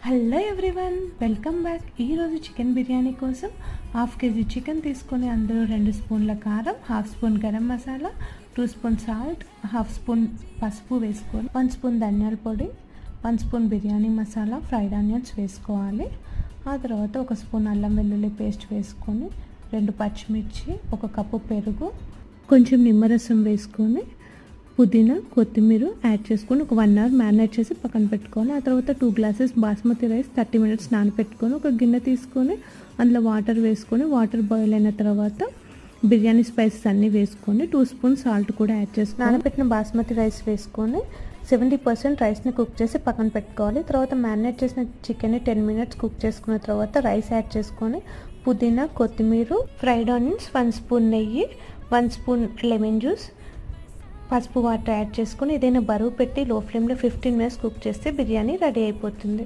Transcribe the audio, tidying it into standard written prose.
Hello everyone, welcome back. ఈరోజు chicken biryani కోసం 1/2 kg chicken తీసుకొని అందులో 2 స్పూన్ల కారం, 1/2 spoon garam masala, 2 spoon salt, 1/2 spoon పసుపు వేసుకొని 1 స్పూన్ ధనియాల పొడి, 1 spoon biryani masala, fried onions వేసుకోవాలి. ఆ తర్వాత 1 స్పూన్ అల్లం వెల్లుల్లి పేస్ట్ వేసుకొని 2 పచ్చిమిర్చి, 1 కప్పు పెరుగు, కొంచెం నిమ్మరసం వేసుకొని పుదీనా, కొత్తిమీర యాడ్ చేసుకొని ఒక 1 అవర్ మ్యారినేట్ చేసి పక్కన పెట్టుకొని ఆ తర్వాత 2 గ్లాసెస్ బాస్మతి రైస్ 30 మినిట్స్ నానబెట్టుకొని ఒక గిన్నె తీసుకొని అందులో వాటర్ వేసుకొని వాటర్ బాయిల్ అయిన తర్వాత బిర్యానీ స్పైసెస్ అన్నీ వేసుకొని 2 స్పూన్ సాల్ట్ కూడా యాడ్ చేసుకొని నానబెట్టిన బాస్మతి రైస్ వేసుకొని 70% రైస్ని కుక్ చేసి పక్కన పెట్టుకోవాలి. తర్వాత మ్యారినేట్ చేసిన చికెన్ని 10 మినిట్స్ కుక్ చేసుకున్న తర్వాత రైస్ యాడ్ చేసుకొని పుదీనా, కొత్తిమీర, ఫ్రైడ్ ఆనియన్స్, 1 స్పూన్ నెయ్యి, 1 స్పూన్ లెమన్ జ్యూస్, పసుపు వాటర్ యాడ్ చేసుకొని ఏదైనా బరువు పెట్టి లో ఫ్లేమ్లో 15 మినిట్స్ కుక్ చేస్తే బిర్యానీ రెడీ అయిపోతుంది.